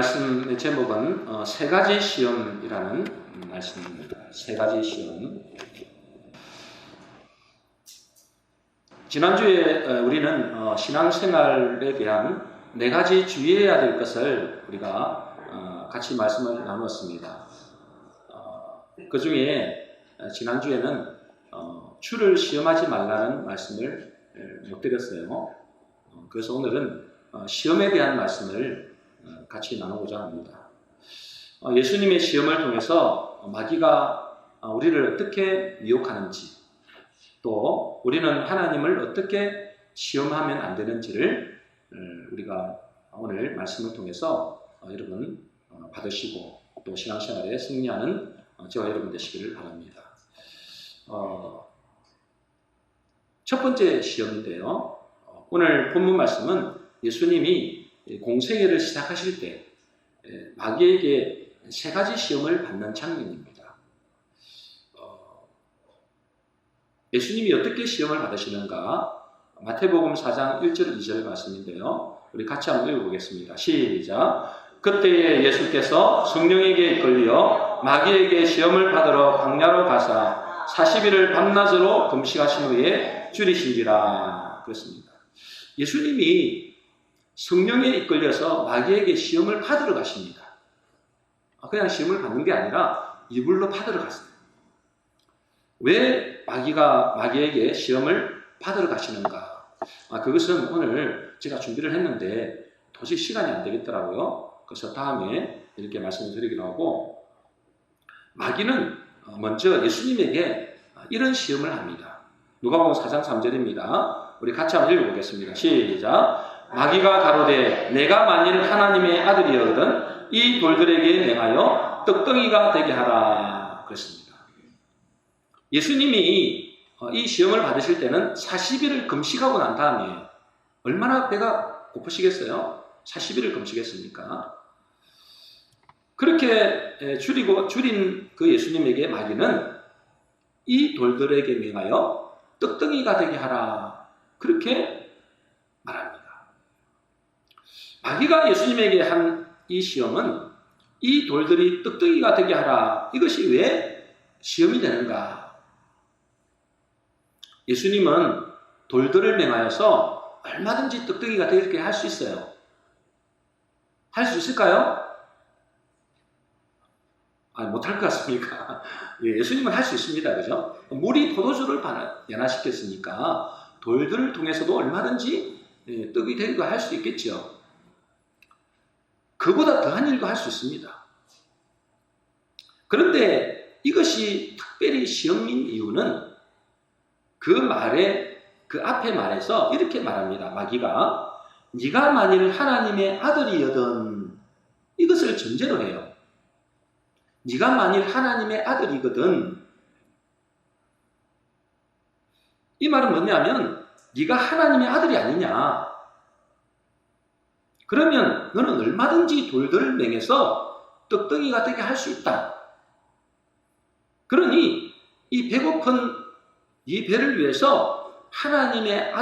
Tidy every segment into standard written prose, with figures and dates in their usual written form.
말씀의 제목은 세 가지 시험이라는 말씀입니다. 세 가지 시험. 지난주에 우리는 신앙생활에 대한 네 가지 주의해야 될 것을 우리가 같이 말씀을 나누었습니다. 그 중에 지난주에는 주를 시험하지 말라는 말씀을 못 드렸어요. 그래서 오늘은 시험에 대한 말씀을 같이 나누고자 합니다. 예수님의 시험을 통해서 마귀가 우리를 어떻게 미혹하는지, 또 우리는 하나님을 어떻게 시험하면 안 되는지를 우리가 오늘 말씀을 통해서 여러분 받으시고 또 신앙생활에 승리하는 저와 여러분 되시기를 바랍니다. 첫 번째 시험인데요. 오늘 본문 말씀은 예수님이 공생애를 시작하실 때 마귀에게 세 가지 시험을 받는 장면입니다. 예수님이 어떻게 시험을 받으시는가? 마태복음 4장 1절 2절 말씀인데요. 우리 같이 한번 읽어보겠습니다. 시작. 그때에 예수께서 성령에게 이끌려 마귀에게 시험을 받으러 광야로 가사 40일을 밤낮으로 금식하신 후에 줄이신지라. 그렇습니다. 예수님이 성령에 이끌려서 마귀에게 시험을 받으러 가십니다. 그냥 시험을 받는 게 아니라 이불로 받으러 갔어요. 왜 마귀가 마귀에게 시험을 받으러 가시는가? 그것은 오늘 제가 준비를 했는데 도저히 시간이 안 되겠더라고요. 그래서 다음에 이렇게 말씀을 드리기로 하고, 마귀는 먼저 예수님에게 이런 시험을 합니다. 누가복음 4장 3절입니다. 우리 같이 한번 읽어보겠습니다. 시작. 마귀가 가로되 내가 만일 하나님의 아들이거든 이 돌들에게 명하여 떡덩이가 되게 하라. 그랬습니다. 예수님이 이 시험을 받으실 때는 40일을 금식하고 난 다음에 얼마나 배가 고프시겠어요? 40일을 금식했으니까. 그렇게 줄인 그 예수님에게 마귀는 이 돌들에게 명하여 떡덩이가 되게 하라. 그렇게 말합니다. 마귀가 예수님에게 한 이 시험은 이 돌들이 떡덩이가 되게 하라. 이것이 왜 시험이 되는가? 예수님은 돌들을 명하여서 얼마든지 떡덩이가 되게 할 수 있어요. 할 수 있을까요? 못할 것 같습니까? 예수님은 할 수 있습니다. 그죠? 물이 포도주를 변화시켰으니까 돌들을 통해서도 얼마든지 떡이 되기도 할 수 있겠죠. 그보다 더한 일도 할 수 있습니다. 그런데 이것이 특별히 시험인 이유는 그 앞에 말에서 이렇게 말합니다. 마귀가 네가 만일 하나님의 아들이거든, 이것을 전제로 해요. 네가 만일 하나님의 아들이거든. 이 말은 뭐냐면 네가 하나님의 아들이 아니냐. 그러면 너는 얼마든지 돌들을 맹해서 떡덩이가 되게 할 수 있다. 그러니 이 배고픈 이 배를 위해서 하나님의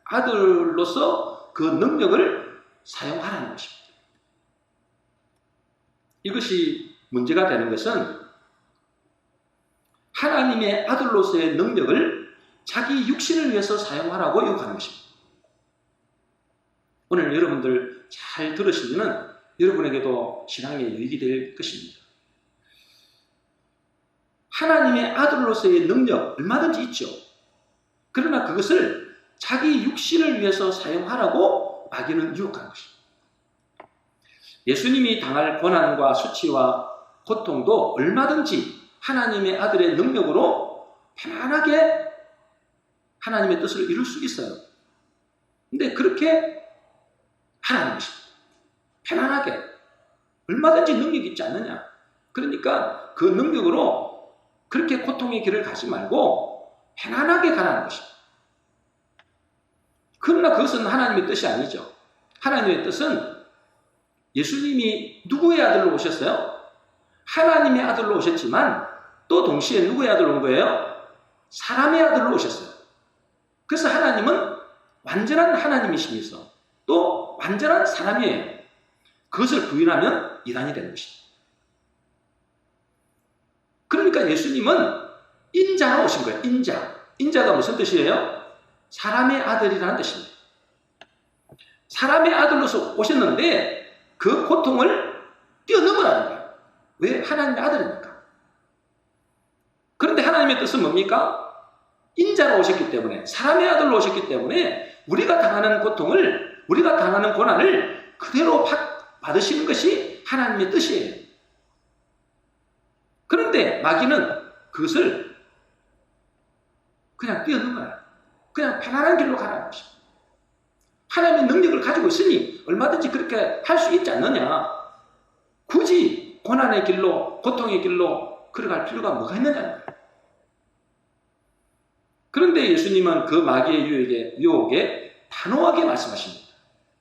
아들로서 그 능력을 사용하라는 것입니다. 이것이 문제가 되는 것은 하나님의 아들로서의 능력을 자기 육신을 위해서 사용하라고 요구하는 것입니다. 오늘 여러분들 잘 들으시면 여러분에게도 신앙의 유익이 될 것입니다. 하나님의 아들로서의 능력 얼마든지 있죠. 그러나 그것을 자기 육신을 위해서 사용하라고 마귀는 유혹하는 것입니다. 예수님이 당할 고난과 수치와 고통도 얼마든지 하나님의 아들의 능력으로 편안하게 하나님의 뜻을 이룰 수 있어요. 근데 그렇게 하라는 것입니다. 편안하게. 얼마든지 능력이 있지 않느냐. 그러니까 그 능력으로 그렇게 고통의 길을 가지 말고 편안하게 가라는 것입니다. 그러나 그것은 하나님의 뜻이 아니죠. 하나님의 뜻은 예수님이 누구의 아들로 오셨어요? 하나님의 아들로 오셨지만 또 동시에 누구의 아들로 온 거예요? 사람의 아들로 오셨어요. 그래서 하나님은 완전한 하나님이시면서 또 완전한 사람이에요. 그것을 부인하면 이단이 되는 것입니다. 그러니까 예수님은 인자로 오신 거예요. 인자. 인자가 무슨 뜻이에요? 사람의 아들이라는 뜻입니다. 사람의 아들로서 오셨는데 그 고통을 뛰어넘으라는 거예요. 왜? 하나님의 아들이니까. 그런데 하나님의 뜻은 뭡니까? 인자로 오셨기 때문에, 사람의 아들로 오셨기 때문에 우리가 당하는 고통을, 우리가 당하는 고난을 그대로 받으시는 것이 하나님의 뜻이에요. 그런데 마귀는 그것을 그냥 뛰어넘어라. 그냥 편안한 길로 가라는 것입니다. 하나님의 능력을 가지고 있으니 얼마든지 그렇게 할 수 있지 않느냐. 굳이 고난의 길로, 고통의 길로 걸어갈 필요가 뭐가 있느냐는 거예요. 그런데 예수님은 그 마귀의 유혹에 단호하게 말씀하십니다.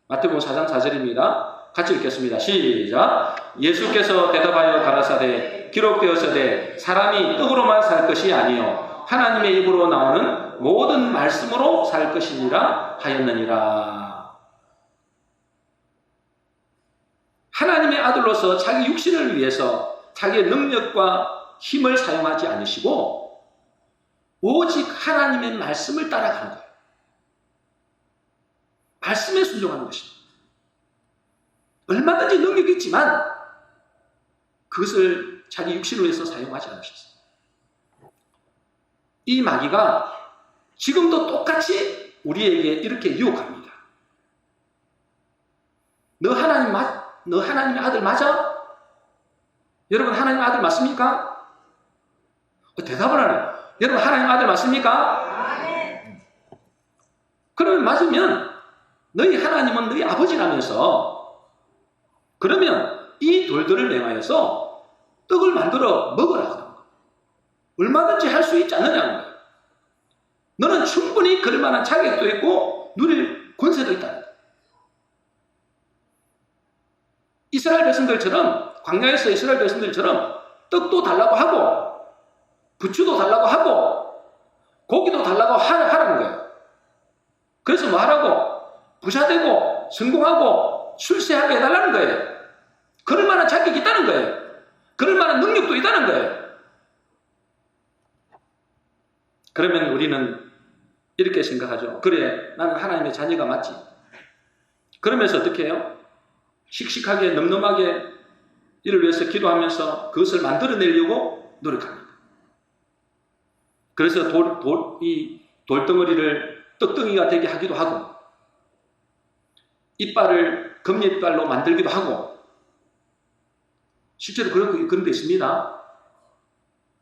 마태복음 4장 4절입니다. 같이 읽겠습니다. 시작. 예수께서 대답하여 가라사대 기록되었으되 사람이 떡으로만 살 것이 아니요 하나님의 입으로 나오는 모든 말씀으로 살 것이니라 하였느니라. 하나님의 아들로서 자기 육신을 위해서 자기의 능력과 힘을 사용하지 않으시고 오직 하나님의 말씀을 따라가는 거예요. 말씀에 순종하는 것입니다. 얼마든지 능력이 있지만 그것을 자기 육신을 위해서 사용하지 않으셨어요. 이 마귀가 지금도 똑같이 우리에게 이렇게 유혹합니다. 너 하나님의 아들 맞아? 여러분 하나님의 아들 맞습니까? 대답을 안 해요. 여러분 하나님의 아들 맞습니까? 그러면 맞으면 너희 하나님은 너희 아버지라면서 그러면 이 돌들을 명하여서 떡을 만들어 먹으라. 얼마든지 할 수 있지 않느냐는 거예요. 너는 충분히 그럴 만한 자격도 있고 누릴 권세도 있다. 이스라엘 백성들처럼 광야에서 이스라엘 백성들처럼 떡도 달라고 하고 부추도 달라고 하고 고기도 달라고 하라는 거예요. 그래서 뭐 하라고? 부자되고 성공하고 출세하게 해달라는 거예요. 그럴 만한 자격이 있다는 거예요. 그럴 만한 능력도 있다는 거예요. 그러면 우리는 이렇게 생각하죠. 그래, 나는 하나님의 자녀가 맞지. 그러면서 어떻게 해요? 씩씩하게 늠름하게 이를 위해서 기도하면서 그것을 만들어내려고 노력합니다. 그래서 이 돌덩어리를 떡덩이가 되게 하기도 하고 이빨을 금리이빨로 만들기도 하고 실제로 그런 게 있습니다.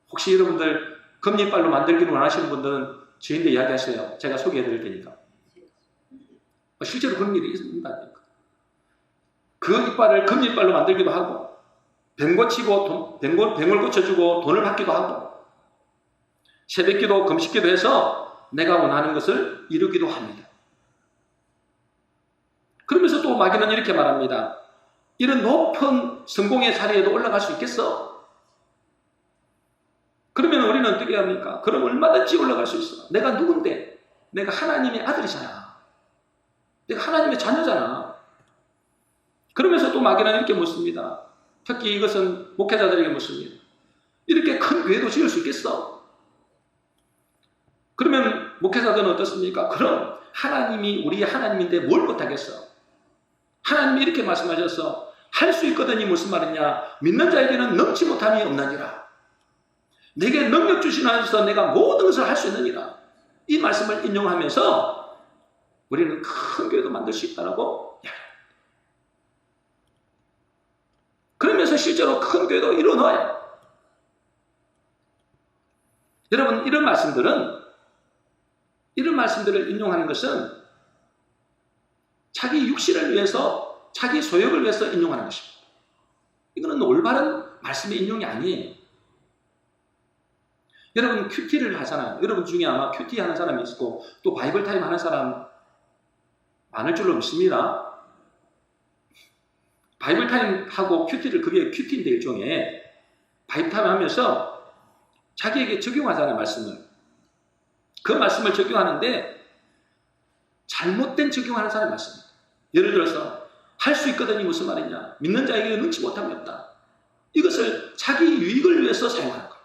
혹시 여러분들 금리이빨로 만들기를 원하시는 분들은 저희한테 이야기하세요. 제가 소개해드릴 테니까. 실제로 그런 일이 있습니다. 그 이빨을 금리이빨로 만들기도 하고 병을 고쳐주고 돈을 받기도 하고 새벽기도 금식기도 해서 내가 원하는 것을 이루기도 합니다. 그러면서 또 마귀는 이렇게 말합니다. 이런 높은 성공의 자리에도 올라갈 수 있겠어? 그러면 우리는 어떻게 합니까? 그럼 얼마든지 올라갈 수 있어. 내가 누군데? 내가 하나님의 아들이잖아. 내가 하나님의 자녀잖아. 그러면서 또 마귀는 이렇게 묻습니다. 특히 이것은 목회자들에게 묻습니다. 이렇게 큰 교회도 지을 수 있겠어? 그러면 목회자들은 어떻습니까? 그럼 하나님이 우리의 하나님인데 뭘 못하겠어? 하나님이 이렇게 말씀하셔서 할 수 있거든이 무슨 말이냐? 믿는 자에게는 넘지 못함이 없나니라. 내게 능력 주신 하나님께서 내가 모든 것을 할 수 있느니라. 이 말씀을 인용하면서 우리는 큰 교회도 만들 수 있다라고 이야기합니다. 그러면서 실제로 큰 교회도 이뤄놓아요. 여러분 이런 말씀들을 인용하는 것은 자기 육신을 위해서 자기 소욕을 위해서 인용하는 것입니다. 이거는 올바른 말씀의 인용이 아니에요. 여러분 큐티를 하잖아요. 여러분 중에 아마 큐티 하는 사람이 있고 또 바이블 타임 하는 사람 많을 줄로 믿습니다. 바이블 타임 하고 큐티를 그게 큐티인데 일종의 바이블 타임 하면서 자기에게 적용하잖아요. 말씀을. 그 말씀을 적용하는데 잘못된 적용하는 사람이 많습니다. 예를 들어서 할 수 있거든요. 무슨 말이냐? 믿는 자에게 능치 못함이 없다. 이것을 자기 유익을 위해서 사용하는 거예요.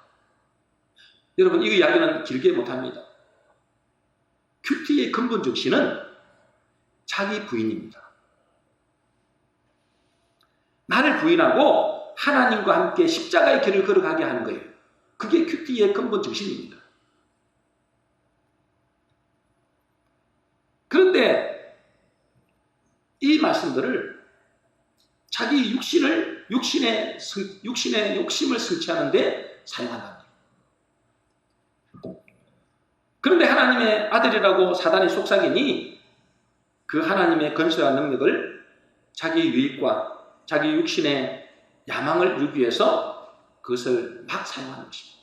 여러분, 이 이야기는 길게 못합니다. 큐티의 근본 정신은 자기 부인입니다. 나를 부인하고 하나님과 함께 십자가의 길을 걸어가게 하는 거예요. 그게 큐티의 근본 정신입니다. 그런데 이 말씀들을 자기 육신의 욕심을 성취하는데 사용한다는 거예요. 그런데 하나님의 아들이라고 사단이 속삭이니 그 하나님의 권세와 능력을 자기 유익과 자기 육신의 야망을 이루기 위해서 그것을 막 사용하는 것입니다.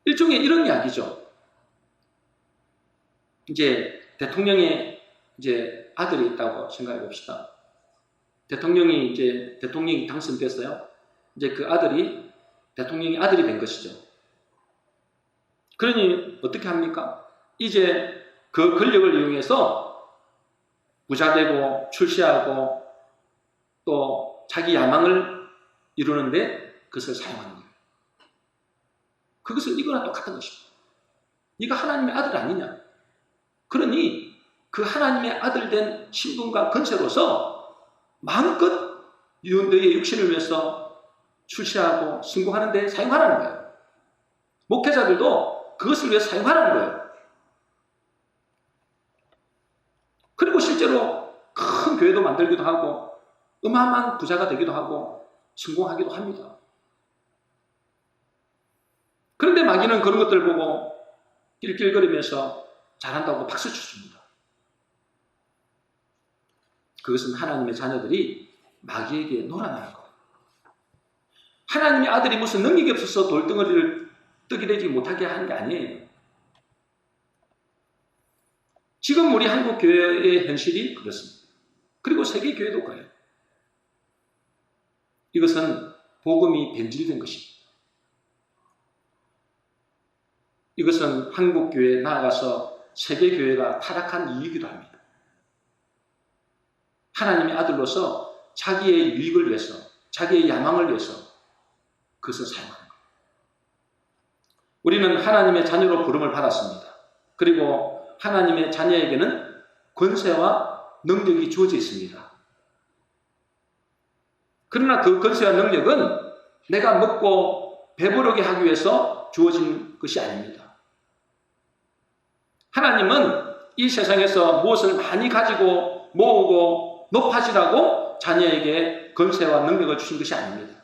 일종의 이런 이야기죠. 이제 대통령의 아들이 있다고 생각해 봅시다. 대통령이 당선됐어요. 이제 그 아들이 대통령의 아들이 된 것이죠. 그러니 어떻게 합니까? 이제 그 권력을 이용해서 부자 되고 출세하고 또 자기 야망을 이루는데 그것을 사용하는 거예요. 그것은 이거나 똑같은 것입니다. 네가 하나님의 아들 아니냐? 그러니 그 하나님의 아들 된 신분과 권세로서 마음껏 너의 육신을 위해서 출세하고 성공하는 데 사용하라는 거예요. 목회자들도 그것을 위해서 사용하라는 거예요. 그리고 실제로 큰 교회도 만들기도 하고 어마어마한 부자가 되기도 하고 성공하기도 합니다. 그런데 마귀는 그런 것들 보고 낄낄거리면서 잘한다고 박수 쳤습니다. 그것은 하나님의 자녀들이 마귀에게 놀아나는 거예요. 하나님의 아들이 무슨 능력이 없어서 돌덩어리를 떡이되지 못하게 하는 게 아니에요. 지금 우리 한국 교회의 현실이 그렇습니다. 그리고 세계 교회도 그래요. 이것은 복음이 변질된 것입니다. 이것은 한국 교회에 나아가서 세계 교회가 타락한 이유이기도 합니다. 하나님의 아들로서 자기의 유익을 위해서, 자기의 야망을 위해서 그것을 사용하는 거예요. 우리는 하나님의 자녀로 부름을 받았습니다. 그리고 하나님의 자녀에게는 권세와 능력이 주어져 있습니다. 그러나 그 권세와 능력은 내가 먹고 배부르게 하기 위해서 주어진 것이 아닙니다. 하나님은 이 세상에서 무엇을 많이 가지고 모으고 높아지라고 자녀에게 권세와 능력을 주신 것이 아닙니다.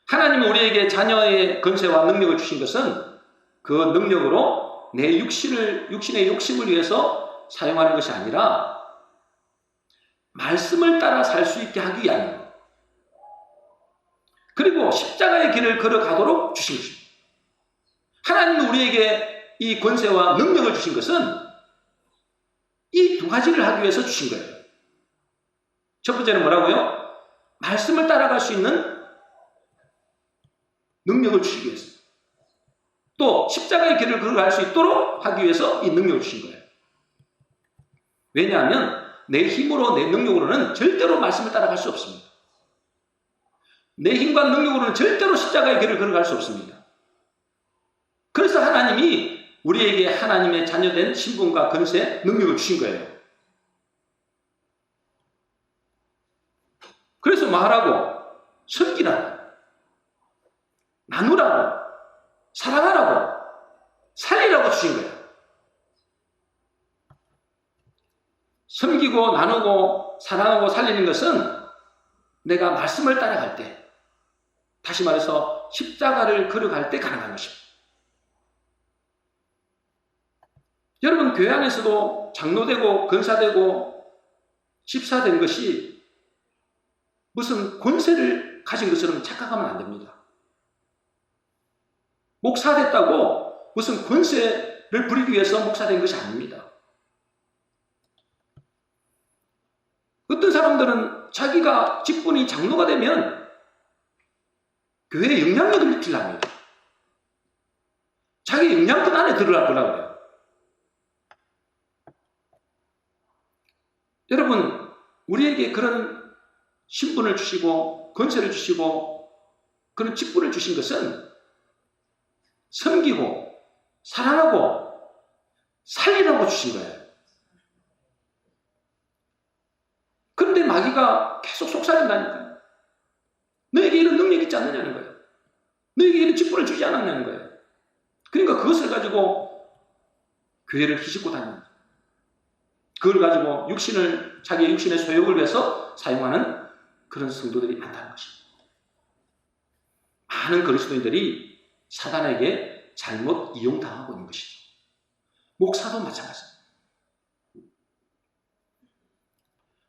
하나님은 우리에게 자녀의 권세와 능력을 주신 것은 그 능력으로 내 육신의 욕심을 위해서 사용하는 것이 아니라 말씀을 따라 살 수 있게 하기 위함입니다. 그리고 십자가의 길을 걸어가도록 주신 것입니다. 하나님은 우리에게 이 권세와 능력을 주신 것은 이 두 가지를 하기 위해서 주신 거예요. 첫 번째는 뭐라고요? 말씀을 따라갈 수 있는 능력을 주시기 위해서. 또 십자가의 길을 걸어갈 수 있도록 하기 위해서 이 능력을 주신 거예요. 왜냐하면 내 힘으로 내 능력으로는 절대로 말씀을 따라갈 수 없습니다. 내 힘과 능력으로는 절대로 십자가의 길을 걸어갈 수 없습니다. 그래서 하나님이 우리에게 하나님의 자녀된 신분과 권세, 능력을 주신 거예요. 그래서 말하고 섬기라고, 나누라고, 사랑하라고, 살리라고 주신 거예요. 섬기고 나누고 사랑하고 살리는 것은 내가 말씀을 따라갈 때, 다시 말해서 십자가를 걸어갈 때 가능한 것입니다. 여러분, 교회 안에서도 장로되고 권사되고 집사된 것이 무슨 권세를 가진 것처럼 착각하면 안 됩니다. 목사됐다고 무슨 권세를 부리기 위해서 목사된 것이 아닙니다. 어떤 사람들은 자기가 직분이 장로가 되면 교회에 영향력을 미치려고 합니다. 자기 영향권 안에 들어가려고 그래요. 여러분, 우리에게 그런 신분을 주시고 권세를 주시고 그런 직분을 주신 것은 섬기고 사랑하고 살리라고 주신 거예요. 그런데 마귀가 계속 속삭인다니까요. 너에게 이런 능력이 있지 않느냐는 거예요. 너에게 이런 직분을 주지 않았냐는 거예요. 그러니까 그것을 가지고 교회를 휘젓고 다닙니다. 그걸 가지고 자기의 육신의 소욕을 위해서 사용하는 그런 성도들이 많다는 것입니다. 많은 그리스도인들이 사단에게 잘못 이용당하고 있는 것이죠. 목사도 마찬가지입니다.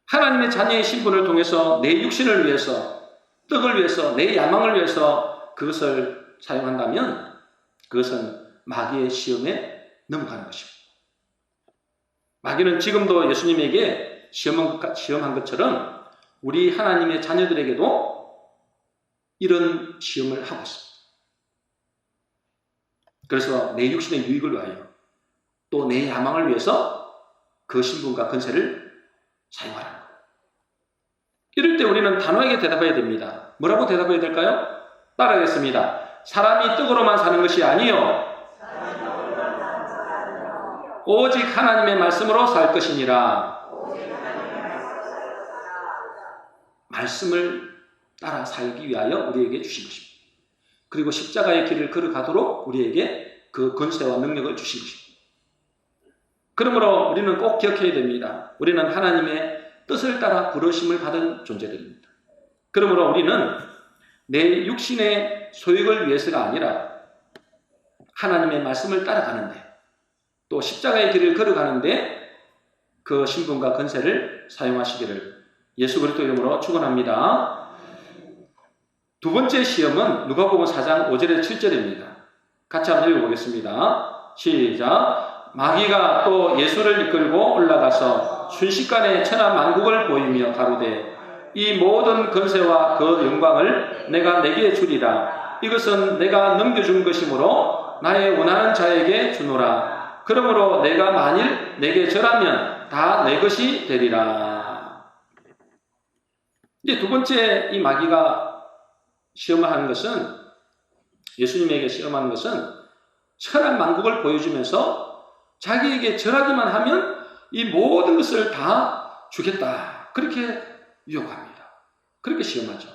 하나님의 자녀의 신분을 통해서 내 육신을 위해서, 떡을 위해서, 내 야망을 위해서 그것을 사용한다면 그것은 마귀의 시험에 넘어가는 것입니다. 마귀는 지금도 예수님에게 시험한 것처럼 우리 하나님의 자녀들에게도 이런 시험을 하고 있습니다. 그래서 내 육신의 유익을 위하여 또 내 야망을 위해서 그 신분과 권세를 사용하라는 거예요. 이럴 때 우리는 단호하게 대답해야 됩니다. 뭐라고 대답해야 될까요? 따라하겠습니다. 사람이 떡으로만 사는 것이 아니요 오직 하나님의 말씀으로 살 것이니라. 말씀을 따라 살기 위하여 우리에게 주신 것입니다. 그리고 십자가의 길을 걸어가도록 우리에게 그 권세와 능력을 주신 것입니다. 그러므로 우리는 꼭 기억해야 됩니다. 우리는 하나님의 뜻을 따라 부르심을 받은 존재들입니다. 그러므로 우리는 내 육신의 소욕을 위해서가 아니라 하나님의 말씀을 따라가는데 또 십자가의 길을 걸어가는데 그 신분과 권세를 사용하시기를 예수 그리스도 이름으로 축원합니다. 두 번째 시험은 누가복음 4장 5절에서 7절입니다. 같이 한번 읽어보겠습니다. 시작. 마귀가 또 예수를 이끌고 올라가서 순식간에 천하만국을 보이며 가로되 이 모든 권세와 그 영광을 내가 내게 주리라. 이것은 내가 넘겨준 것이므로 나의 원하는 자에게 주노라. 그러므로 내가 만일 내게 절하면 다 내 것이 되리라. 이제 두 번째 이 마귀가 시험하는 것은 예수님에게 시험하는 것은 천하만국을 보여주면서 자기에게 절하기만 하면 이 모든 것을 다 주겠다. 그렇게 유혹합니다. 그렇게 시험하죠.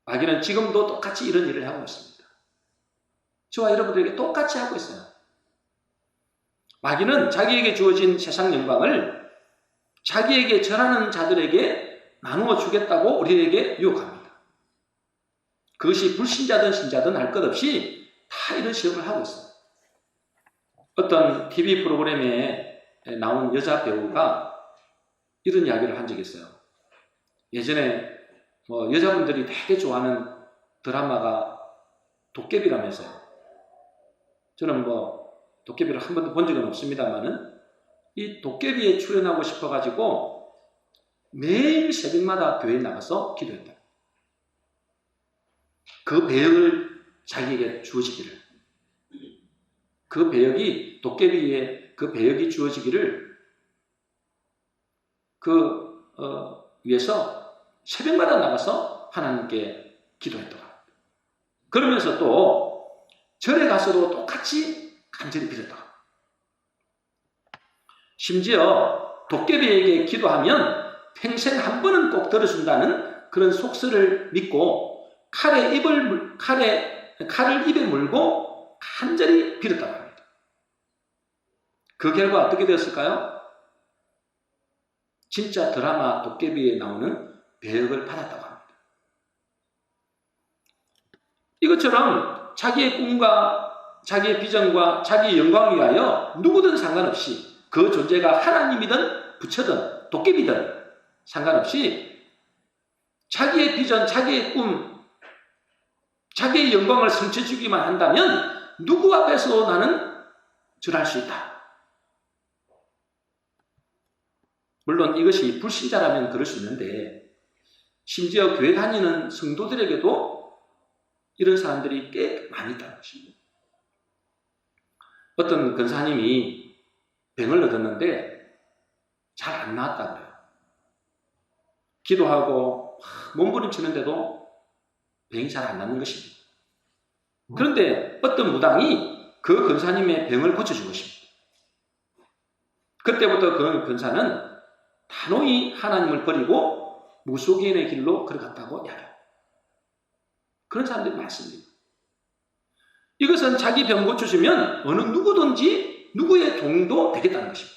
마귀는 지금도 똑같이 이런 일을 하고 있습니다. 저와 여러분들에게 똑같이 하고 있어요. 마귀는 자기에게 주어진 세상 영광을 자기에게 절하는 자들에게 나누어 주겠다고 우리에게 유혹합니다. 그것이 불신자든 신자든 할 것 없이 다 이런 시험을 하고 있어요. 어떤 TV 프로그램에 나온 여자 배우가 이런 이야기를 한 적이 있어요. 예전에 여자분들이 되게 좋아하는 드라마가 도깨비라면서요. 저는 도깨비를 한 번도 본 적은 없습니다만은 이 도깨비에 출연하고 싶어가지고 매일 새벽마다 교회에 나가서 기도했다. 그 배역을 자기에게 주어지기를, 그 배역이 도깨비의 그 배역이 주어지기를 위해서 새벽마다 나가서 하나님께 기도했더라. 그러면서 또 절에 가서도 똑같이 간절히 빌었다. 심지어 도깨비에게 기도하면 평생 한 번은 꼭 들어준다는 그런 속설을 믿고 칼을 입에 물고 간절히 빌었다고 합니다. 그 결과 어떻게 되었을까요? 진짜 드라마 도깨비에 나오는 배역을 받았다고 합니다. 이것처럼 자기의 꿈과 자기의 비전과 자기의 영광을 위하여 누구든 상관없이 그 존재가 하나님이든 부처든 도깨비든 상관없이 자기의 비전, 자기의 꿈, 자기의 영광을 성취해주기만 한다면 누구 앞에서 나는 절할 수 있다. 물론 이것이 불신자라면 그럴 수 있는데 심지어 교회 다니는 성도들에게도 이런 사람들이 꽤 많이 있다는 것입니다. 어떤 권사님이 병을 얻었는데 잘 안 나왔다 그래요. 기도하고 몸부림치는데도 병이 잘 안 낫는 것입니다. 그런데 어떤 무당이 그 근사님의 병을 고쳐준 것입니다. 그때부터 그 근사는 단호히 하나님을 버리고 무속인의 길로 걸어갔다고 이야기해요. 그런 사람들이 많습니다. 이것은 자기 병 고쳐주면 어느 누구든지 누구의 종도 되겠다는 것입니다.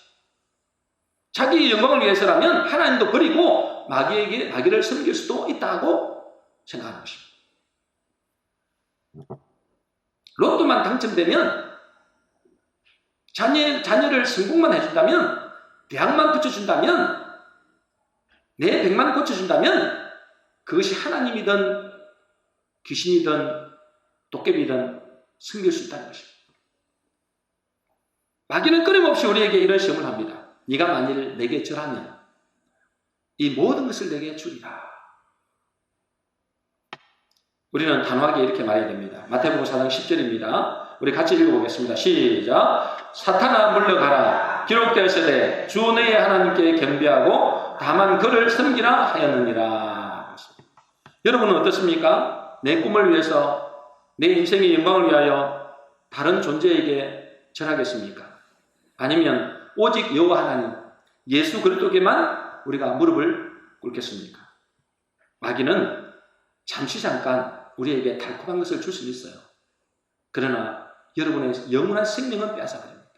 자기 영광을 위해서라면 하나님도 버리고 마귀를 섬길 수도 있다고 생각하는 것입니다. 로또만 당첨되면 자녀를 성공만 해준다면 대학만 붙여준다면 내 병만 고쳐준다면 그것이 하나님이든 귀신이든 도깨비든 섬길 수 있다는 것입니다. 마귀는 끊임없이 우리에게 이런 시험을 합니다. 네가 만일 내게 절하면 이 모든 것을 내게 주리라. 우리는 단호하게 이렇게 말해야 됩니다. 마태복음 4장 10절입니다. 우리 같이 읽어보겠습니다. 시작. 사탄아 물러가라. 기록되었으되 주 너의 하나님께 경배하고 다만 그를 섬기라 하였느니라. 여러분은 어떻습니까? 내 꿈을 위해서 내 인생의 영광을 위하여 다른 존재에게 절하겠습니까? 아니면 오직 여호와 하나님 예수 그리스도께만 우리가 무릎을 꿇겠습니까? 마귀는 잠시 잠깐 우리에게 달콤한 것을 줄 수 있어요. 그러나 여러분의 영원한 생명은 빼앗아버립니다.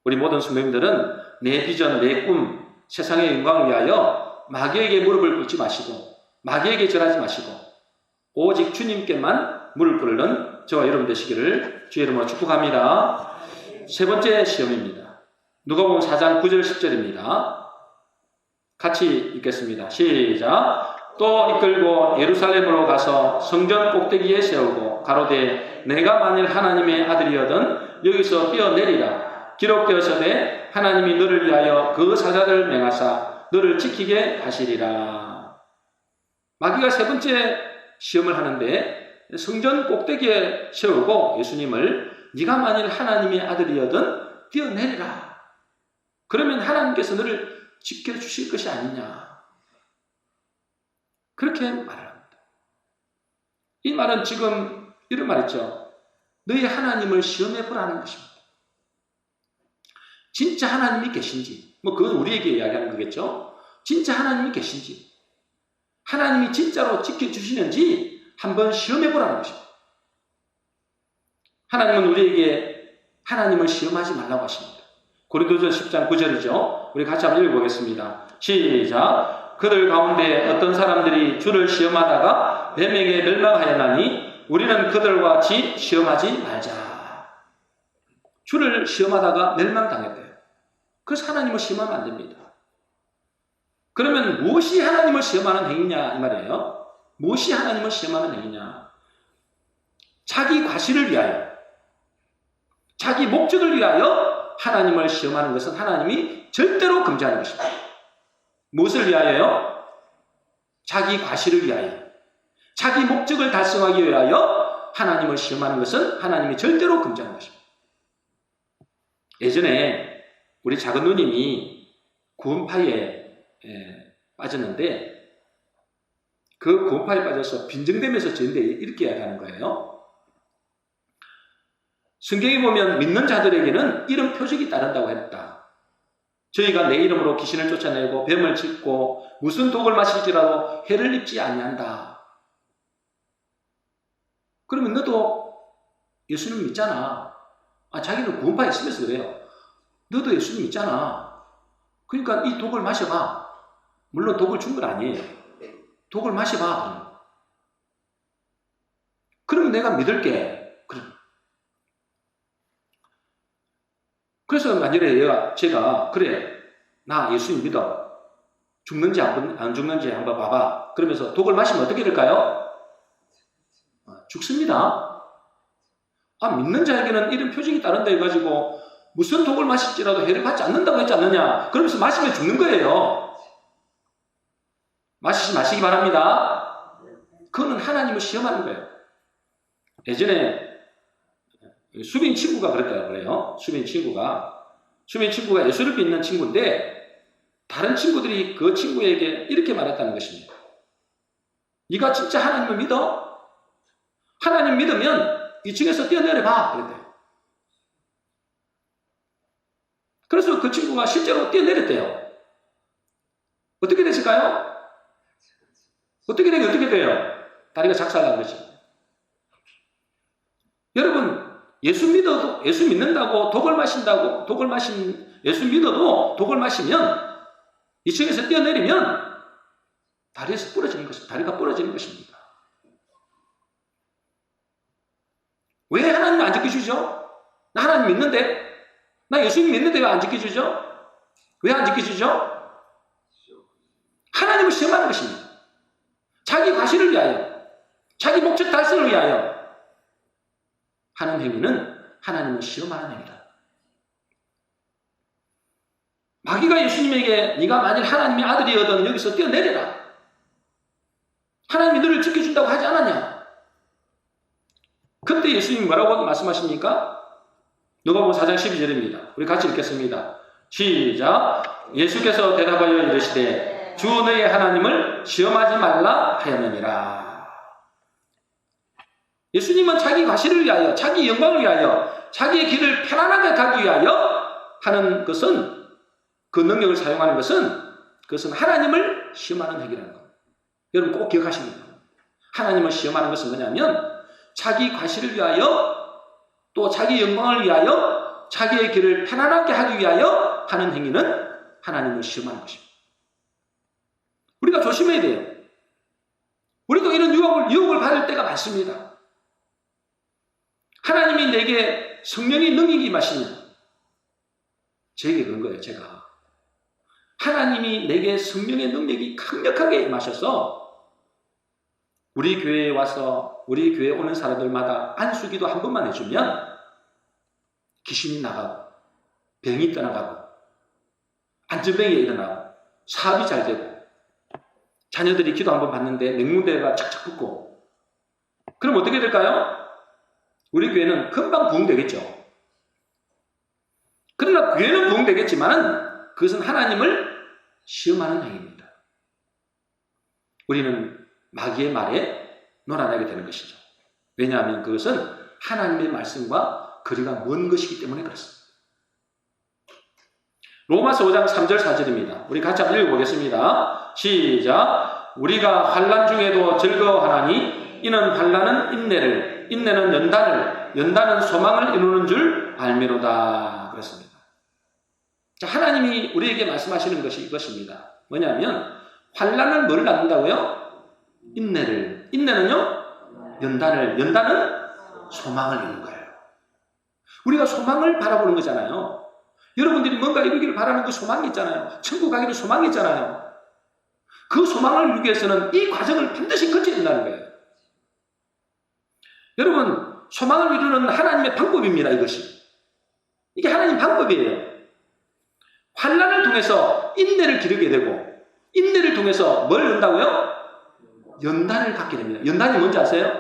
우리 모든 성도님들은 내 비전, 내 꿈, 세상의 영광을 위하여 마귀에게 무릎을 꿇지 마시고 마귀에게 절하지 마시고 오직 주님께만 무릎 꿇는 저와 여러분 되시기를 주의 이름으로 축복합니다. 세 번째 시험입니다. 누가복음 4장 9절 10절입니다. 같이 읽겠습니다. 시작. 또 이끌고 예루살렘으로 가서 성전 꼭대기에 세우고 가로되 내가 만일 하나님의 아들이거든 여기서 뛰어내리라. 기록되었으되 하나님이 너를 위하여 그 사자를 맹하사 너를 지키게 하시리라. 마귀가 세 번째 시험을 하는데 성전 꼭대기에 세우고 예수님을 네가 만일 하나님의 아들이거든 뛰어내리라. 그러면 하나님께서 너를 지켜주실 것이 아니냐. 그렇게 말을 합니다. 이 말은 지금 이런 말이죠. 너희 하나님을 시험해 보라는 것입니다. 진짜 하나님이 계신지, 그건 우리에게 이야기하는 거겠죠. 진짜 하나님이 계신지, 하나님이 진짜로 지켜주시는지 한번 시험해 보라는 것입니다. 하나님은 우리에게 하나님을 시험하지 말라고 하십니다. 고린도전서 10장 9절이죠. 우리 같이 한번 읽어보겠습니다. 시작. 그들 가운데 어떤 사람들이 주를 시험하다가 몇 명에 멸망하였나니 우리는 그들과 같이 시험하지 말자. 주를 시험하다가 멸망당했대요. 그래서 하나님을 시험하면 안 됩니다. 그러면 무엇이 하나님을 시험하는 행위냐 이 말이에요. 무엇이 하나님을 시험하는 행위냐. 자기 과실을 위하여, 자기 목적을 위하여 하나님을 시험하는 것은 하나님이 절대로 금지하는 것입니다. 무엇을 위하여요? 자기 과실을 위하여, 자기 목적을 달성하기 위하여 하나님을 시험하는 것은 하나님이 절대로 금지하는 것입니다. 예전에 우리 작은 누님이 구원파에 빠졌는데 그 구원파에 빠져서 빈정대면서 저인데 이렇게 이야기하는 거예요. 성경에 보면 믿는 자들에게는 이런 표적이 따른다고 했다. 저희가 내 이름으로 귀신을 쫓아내고 뱀을 짚고 무슨 독을 마실지라도 해를 입지 아니한다. 그러면 너도 예수님 믿잖아. 자기는 구원파에 있으면서 그래요. 너도 예수님 믿잖아. 그러니까 이 독을 마셔봐. 물론 독을 준 건 아니에요. 독을 마셔봐. 그러면 내가 믿을게. 그래서 만일에 제가 그래 나 예수님 믿어. 죽는지 안 죽는지 한번 봐봐. 그러면서 독을 마시면 어떻게 될까요? 죽습니다. 믿는 자에게는 이런 표징이 따른다 해가지고 무슨 독을 마실지라도 해를 받지 않는다고 했지 않느냐. 그러면서 마시면 죽는 거예요. 마시지 마시기 바랍니다. 그거는 하나님을 시험하는 거예요. 예전에 수빈 친구가 그랬다고 그래요. 수빈 친구가 수민 친구가 예수를 믿는 친구인데 다른 친구들이 그 친구에게 이렇게 말했다는 것입니다. 네가 진짜 하나님을 믿어? 하나님 믿으면 2층에서 뛰어내려봐. 그랬대요. 그래서 그 친구가 실제로 뛰어내렸대요. 어떻게 됐을까요? 어떻게 돼요? 다리가 작살난 거죠. 여러분, 예수 믿는다고 예수 믿어도 독을 마시면 2층에서 뛰어내리면 다리가 부러지는 것입니다. 왜 하나님 안 지켜주죠? 나 하나님 믿는데? 나 예수님 믿는데 왜 안 지켜주죠? 왜 안 지켜주죠? 하나님을 시험하는 것입니다. 자기 과실을 위하여, 자기 목적 달성을 위하여 하는 행위는 하나님을 시험하는 행위다. 마귀가 예수님에게 네가 만일 하나님의 아들이거든 여기서 뛰어내려라. 하나님이 너를 지켜준다고 하지 않았냐? 그때 예수님이 뭐라고 말씀하십니까? 누가복음 4장 12절입니다. 우리 같이 읽겠습니다. 시작. 예수께서 대답하여 이르시되 주 너의 하나님을 시험하지 말라 하였느니라. 예수님은 자기 과실을 위하여, 자기 영광을 위하여, 자기의 길을 편안하게 가기 위하여 하는 것은, 그 능력을 사용하는 것은, 그것은 하나님을 시험하는 행위라는 겁니다. 여러분 꼭 기억하십니다. 하나님을 시험하는 것은 뭐냐면 자기 과실을 위하여 또 자기 영광을 위하여 자기의 길을 편안하게 하기 위하여 하는 행위는 하나님을 시험하는 것입니다. 우리가 조심해야 돼요. 우리도 이런 유혹을 받을 때가 많습니다. 하나님이 내게 성령의 능력이 임하시면 제게 그런 거예요. 제가 하나님이 내게 성령의 능력이 강력하게 임하셔서 우리 교회에 와서 우리 교회에 오는 사람들마다 안수기도 한 번만 해주면 귀신이 나가고 병이 떠나가고 안전병이 일어나고 사업이 잘 되고 자녀들이 기도 한 번 받는데 맹문대가 착착 붙고 그럼 어떻게 될까요? 우리 교회는 금방 부흥되겠죠. 그러나 교회는 부흥되겠지만 그것은 하나님을 시험하는 행위입니다. 우리는 마귀의 말에 놀아나게 되는 것이죠. 왜냐하면 그것은 하나님의 말씀과 거리가 먼 것이기 때문에 그렇습니다. 로마서 5장 3절 4절입니다. 우리 같이 한번 읽어보겠습니다. 시작. 우리가 환난 중에도 즐거워하나니 이는 환난은 인내를, 인내는 연단을, 연단은 소망을 이루는 줄 알미로다. 그렇습니다. 자, 하나님이 우리에게 말씀하시는 것이 이것입니다. 뭐냐면 환난은 뭐를 낳는다고요? 인내를. 인내는요? 연단을. 연단은 소망을 이루는 거예요. 우리가 소망을 바라보는 거잖아요. 여러분들이 뭔가 이루기를 바라는 그 소망이 있잖아요. 천국 가기를 소망이 있잖아요. 그 소망을 이루기 위해서는 이 과정을 반드시 거쳐야 된다는 거예요. 여러분, 소망을 이루는 하나님의 방법입니다. 이것이. 이게 하나님 방법이에요. 환난을 통해서 인내를 기르게 되고 인내를 통해서 뭘 얻는다고요? 연단을 갖게 됩니다. 연단이 뭔지 아세요?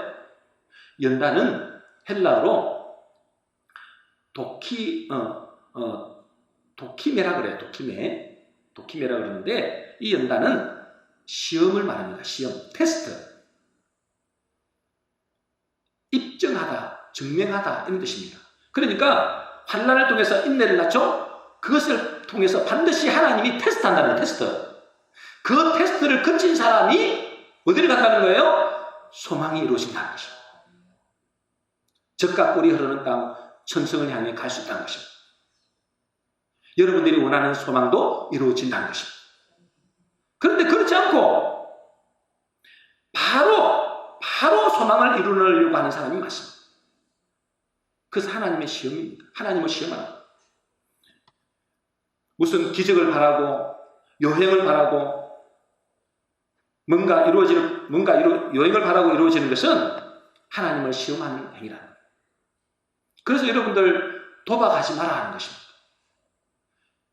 연단은 헬라어로 도키메라 그래요. 도키메라 그러는데 이 연단은 시험을 말합니다. 시험, 테스트. 입증하다, 증명하다 이런 뜻입니다. 그러니까 환난을 통해서 인내를 낳죠. 그것을 통해서 반드시 하나님이 테스트한다는 테스트. 그 테스트를 거친 사람이 어디를 간다는 거예요? 소망이 이루어진다는 것입니다. 젖과 꿀이 흐르는 땅, 천성을 향해 갈 수 있다는 것입니다. 여러분들이 원하는 소망도 이루어진다는 것입니다. 그런데 그렇지 않고 바로 소망을 이루려고 하는 사람이 많습니다. 그래서 하나님의 시험입니다. 하나님을 시험하는 거예요. 무슨 기적을 바라고 여행을 바라고 여행을 바라고 이루어지는 것은 하나님을 시험하는 행위라는 거예요. 그래서 여러분들 도박하지 말라 하는 것입니다.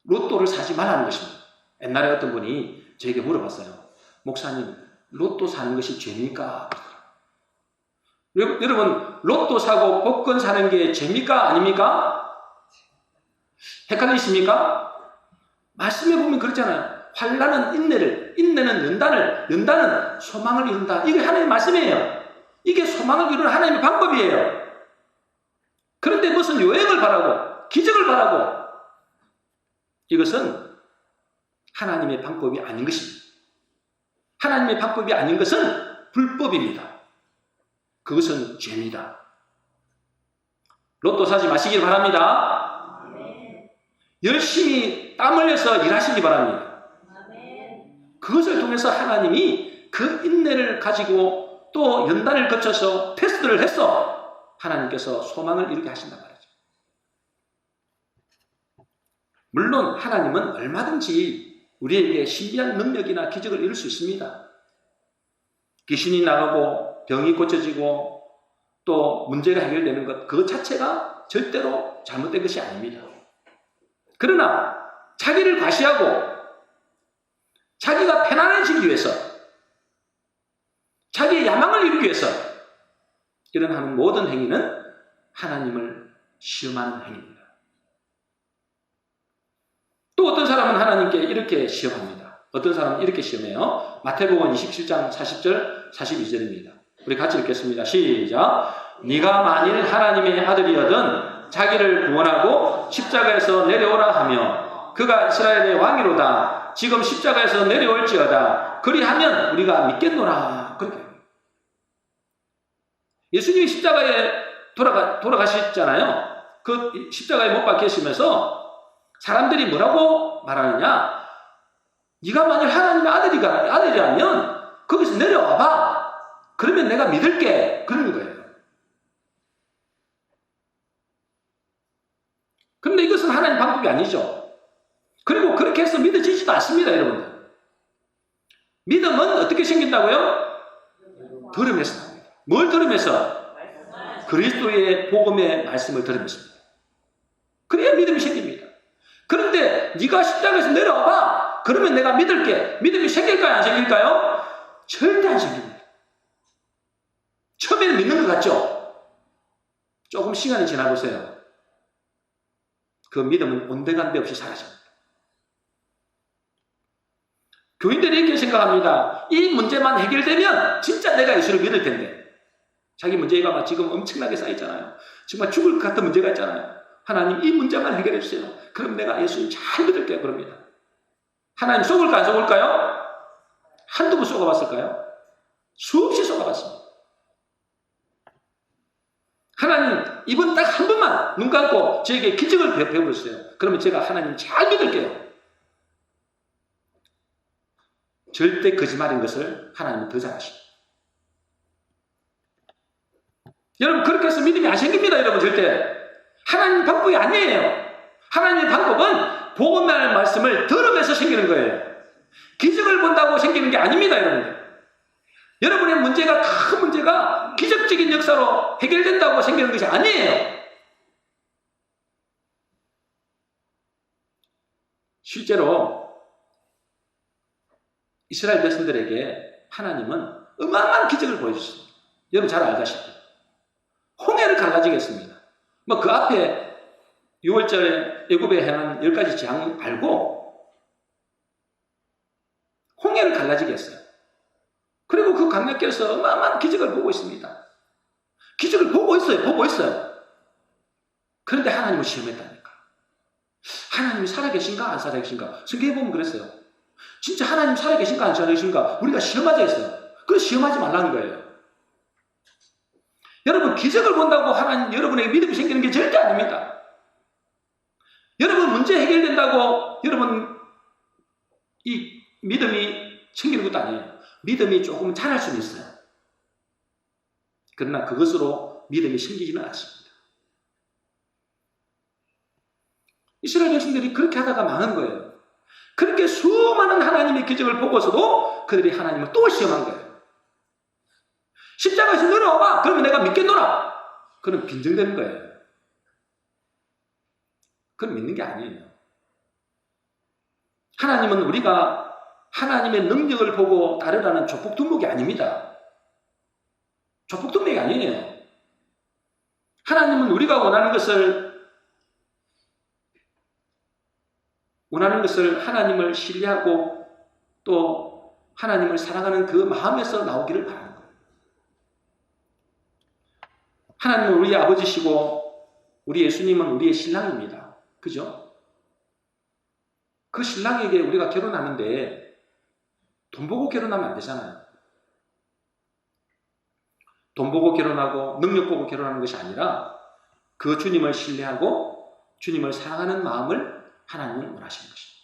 로또를 사지 말라는 것입니다. 옛날에 어떤 분이 저에게 물어봤어요. 목사님, 로또 사는 것이 죄입니까? 여러분, 로또 사고 복권 사는 게 죄입니까? 아닙니까? 헷갈리십니까? 말씀해 보면 그렇잖아요. 환난은 인내를, 인내는 연단을, 연단은 소망을 이룬다. 이게 하나님의 말씀이에요. 이게 소망을 이루는 하나님의 방법이에요. 그런데 무슨 요행을 바라고 기적을 바라고 이것은 하나님의 방법이 아닌 것입니다. 하나님의 방법이 아닌 것은 불법입니다. 그것은 죄입니다. 로또 사지 마시길 바랍니다. 열심히 땀 흘려서 일하시기 바랍니다. 그것을 통해서 하나님이 그 인내를 가지고 또 연단을 거쳐서 테스트를 해서 하나님께서 소망을 이루게 하신단 말이죠. 물론 하나님은 얼마든지 우리에게 신비한 능력이나 기적을 이룰 수 있습니다. 귀신이 나가고 병이 고쳐지고 또 문제가 해결되는 것, 그 자체가 절대로 잘못된 것이 아닙니다. 그러나 자기를 과시하고 자기가 편안해지기 위해서 자기의 야망을 이루기 위해서 이런 하는 모든 행위는 하나님을 시험하는 행위입니다. 또 어떤 사람은 하나님께 이렇게 시험합니다. 어떤 사람은 이렇게 시험해요. 마태복음 27장 40절 42절입니다. 우리 같이 읽겠습니다. 시작. 네가 만일 하나님의 아들이거든 자기를 구원하고 십자가에서 내려오라 하며 그가 이스라엘의 왕이로다. 지금 십자가에서 내려올지어다. 그리하면 우리가 믿겠노라. 그렇게 예수님이 십자가에 돌아가셨잖아요. 그 십자가에 못 박히시면서 사람들이 뭐라고 말하느냐? 네가 만일 하나님의 아들이라면 거기서 내려와봐. 그러면 내가 믿을게. 그러는 거예요. 그런데 이것은 하나님 방법이 아니죠. 그리고 그렇게 해서 믿어지지도 않습니다, 여러분들. 믿음은 어떻게 생긴다고요? 들음에서 납니다. 뭘 들으면서? 그리스도의 복음의 말씀을 들으면서입니다. 그래야 믿음이 생깁니다. 그런데 네가 십자가에서 내려와봐. 그러면 내가 믿을게. 믿음이 생길까요? 안 생길까요? 절대 안 생깁니다. 처음에는 믿는 것 같죠? 조금 시간이 지나보세요. 그 믿음은 온데간데 없이 사라집니다. 교인들이 이렇게 생각합니다. 이 문제만 해결되면 진짜 내가 예수를 믿을 텐데. 자기 문제가 막 지금 엄청나게 쌓이잖아요. 정말 죽을 것 같은 문제가 있잖아요. 하나님 이 문제만 해결해 주세요. 그럼 내가 예수님 잘 믿을게요. 그럽니다. 하나님 속을까 안 속을까요? 한두 번 속아봤을까요? 수없이 속아봤습니다. 하나님 이번 딱 한 번만 눈 감고 저에게 기적을 베풀어주세요. 그러면 제가 하나님 잘 믿을게요. 절대 거짓말인 것을 하나님은 더 잘하십니다. 여러분 그렇게 해서 믿음이 안 생깁니다. 여러분 절대. 하나님 방법이 아니에요. 하나님의 방법은 복음의 말씀을 들으면서 생기는 거예요. 기적을 본다고 생기는 게 아닙니다. 여러분들. 여러분의 문제가 큰 문제가 기적적인 역사로 해결된다고 생기는 것이 아니에요. 실제로 이스라엘 백성들에게 하나님은 어마어마한 기적을 보여주셨습니다. 여러분 잘 알다시피 홍해를 갈라지게 했습니다. 뭐 그 앞에 6월절에 애굽에 행한 10가지 재앙 알고 홍해를 갈라지게 했어요. 그리고 그 강력께서 어마어마한 기적을 보고 있습니다. 기적을 보고 있어요. 그런데 하나님을 시험했다니까. 하나님이 살아계신가 안 살아계신가? 성경에 보면 그랬어요. 진짜 하나님 살아계신가 안 살아계신가? 우리가 시험하자 했어요. 그래서 시험하지 말라는 거예요. 여러분 기적을 본다고 하나님 여러분에게 믿음이 생기는 게 절대 아닙니다. 여러분 문제 해결된다고 여러분 이 믿음이 생기는 것도 아니에요. 믿음이 조금 자랄 수는 있어요. 그러나 그것으로 믿음이 생기지는 않습니다. 이스라엘 백성들이 그렇게 하다가 망한 거예요. 그렇게 수많은 하나님의 기적을 보고서도 그들이 하나님을 또 시험한 거예요. 십자가에서 내려와봐. 그러면 내가 믿겠노라. 그럼 빈정되는 거예요. 그건 믿는 게 아니에요. 하나님은 우리가 하나님의 능력을 보고 따르라는 조폭두목이 아닙니다. 조폭두목이 아니에요. 하나님은 우리가 원하는 것을 원하는 것을 하나님을 신뢰하고 또 하나님을 사랑하는 그 마음에서 나오기를 바라는 거예요. 하나님은 우리의 아버지시고 우리 예수님은 우리의 신랑입니다. 그죠? 그 신랑에게 우리가 결혼하는데 돈 보고 결혼하면 안 되잖아요. 돈 보고 결혼하고 능력 보고 결혼하는 것이 아니라 그 주님을 신뢰하고 주님을 사랑하는 마음을 하나님은 원하시는 것입니다.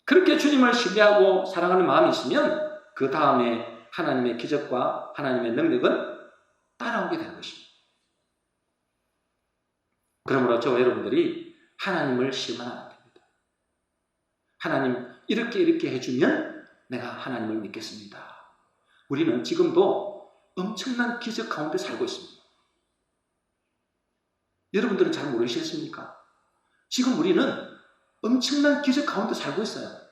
그렇게 주님을 신뢰하고 사랑하는 마음이 있으면 그 다음에 하나님의 기적과 하나님의 능력은 따라오게 되는 것입니다. 그러므로 저와 여러분들이 하나님을 시험하면 안 됩니다. 하나님 이렇게 해주면 내가 하나님을 믿겠습니다. 우리는 지금도 엄청난 기적 가운데 살고 있습니다. 여러분들은 잘 모르시겠습니까? 지금 우리는 엄청난 기적 가운데 살고 있어요.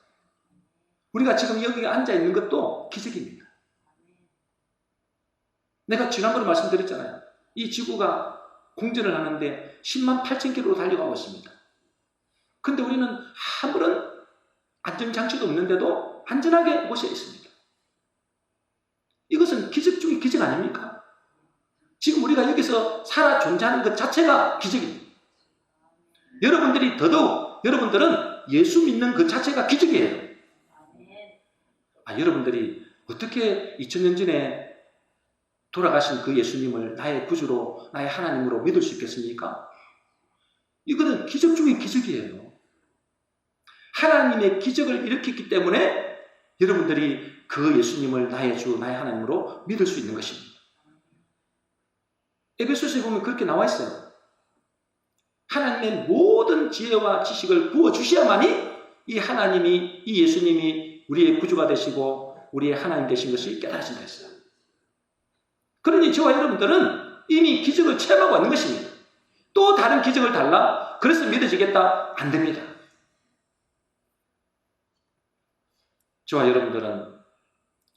우리가 지금 여기 앉아 있는 것도 기적입니다. 내가 지난번에 말씀드렸잖아요. 이 지구가 공전을 하는데 10만 8천 킬로로 달려가고 있습니다. 그런데 우리는 아무런 안전장치도 없는데도 안전하게 곳에 있습니다. 이것은 기적 중에 기적 아닙니까? 지금 우리가 여기서 살아 존재하는 것 자체가 기적입니다. 여러분들이 더더욱 여러분들은 예수 믿는 그 자체가 기적이에요. 여러분들이 어떻게 2000년 전에 돌아가신 그 예수님을 나의 구주로 나의 하나님으로 믿을 수 있겠습니까? 이거는 기적 중에 기적이에요. 하나님의 기적을 일으켰기 때문에 여러분들이 그 예수님을 나의 주, 나의 하나님으로 믿을 수 있는 것입니다. 에베소서에 보면 그렇게 나와 있어요. 하나님의 모든 지혜와 지식을 부어주셔야만이 이 하나님이, 이 예수님이 우리의 구주가 되시고 우리의 하나님 되신 것이 깨달아진다 했어요. 그러니 저와 여러분들은 이미 기적을 체험하고 있는 것입니다. 또 다른 기적을 달라? 그래서 믿어지겠다? 안 됩니다. 저와 여러분들은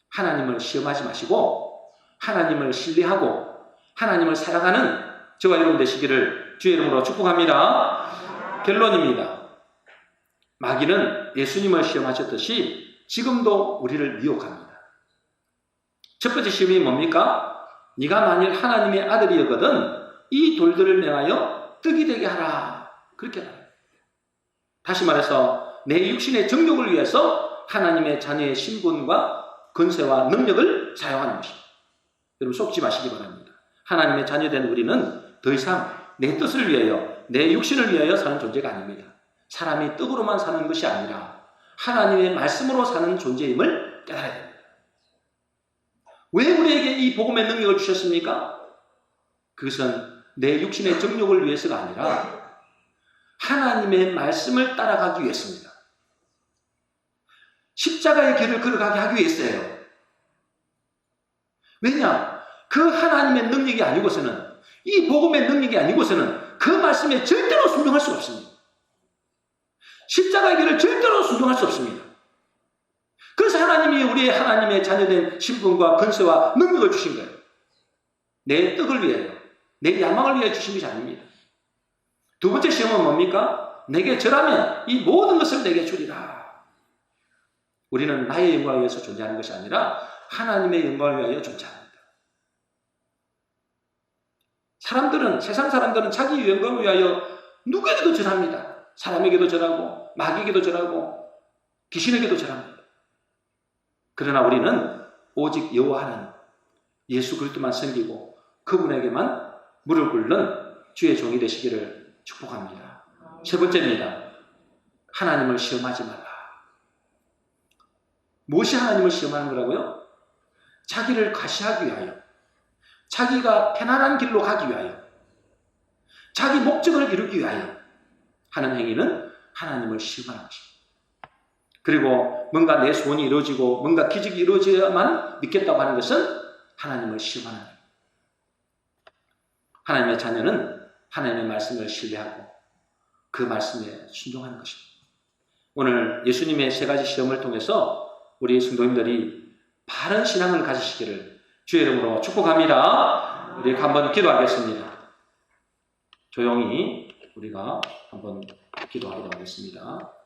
하나님을 시험하지 마시고 하나님을 신뢰하고 하나님을 사랑하는 저와 여러분 되시기를 주의 이름으로 축복합니다. 결론입니다. 마귀는 예수님을 시험하셨듯이 지금도 우리를 미혹합니다. 첫 번째 시험이 뭡니까? 네가 만일 하나님의 아들이었거든 이 돌들을 명하여 떡이 되게 하라. 그렇게 하라. 다시 말해서 내 육신의 정욕을 위해서 하나님의 자녀의 신분과 권세와 능력을 사용하는 것입니다. 여러분 속지 마시기 바랍니다. 하나님의 자녀된 우리는 더 이상 내 뜻을 위하여 내 육신을 위하여 사는 존재가 아닙니다. 사람이 떡으로만 사는 것이 아니라 하나님의 말씀으로 사는 존재임을 깨달아야 됩니다. 왜 우리에게 이 복음의 능력을 주셨습니까? 그것은 내 육신의 정욕을 위해서가 아니라 하나님의 말씀을 따라가기 위해서입니다. 십자가의 길을 걸어가게 하기 위해서예요. 왜냐? 그 하나님의 능력이 아니고서는 이 복음의 능력이 아니고서는 그 말씀에 절대로 순종할 수가 없습니다. 십자가의 길을 절대로 순종할 수 없습니다. 그래서 하나님이 우리의 하나님의 자녀된 신분과 권세와 능력을 주신 거예요. 내 떡을 위하여, 내 야망을 위하여 주신 것이 아닙니다. 두 번째 시험은 뭡니까? 내게 절하면 이 모든 것을 내게 주리라. 우리는 나의 영광을 위해서 존재하는 것이 아니라 하나님의 영광을 위하여 존재합니다. 세상 사람들은 자기 영광을 위하여 누구에게도 절합니다. 사람에게도 절하고 마귀에게도 절하고 귀신에게도 절합니다. 그러나 우리는 오직 여호와는 예수 그리스도만 섬기고 그분에게만 무릎 꿇는 주의 종이 되시기를 축복합니다. 세 번째입니다. 하나님을 시험하지 말라. 무엇이 하나님을 시험하는 거라고요? 자기를 과시하기 위하여, 자기가 편안한 길로 가기 위하여, 자기 목적을 이루기 위하여 하는 행위는 하나님을 시험하는 것입니다. 그리고 뭔가 내 소원이 이루어지고 뭔가 기적이 이루어져야만 믿겠다고 하는 것은 하나님을 시험하는 거예요. 하나님의 자녀는 하나님의 말씀을 신뢰하고 그 말씀에 순종하는 것입니다. 오늘 예수님의 세 가지 시험을 통해서 우리 성도님들이 바른 신앙을 가지시기를 주의 이름으로 축복합니다. 우리 한번 기도하겠습니다. 조용히 우리가 한번 기도하도록 하겠습니다.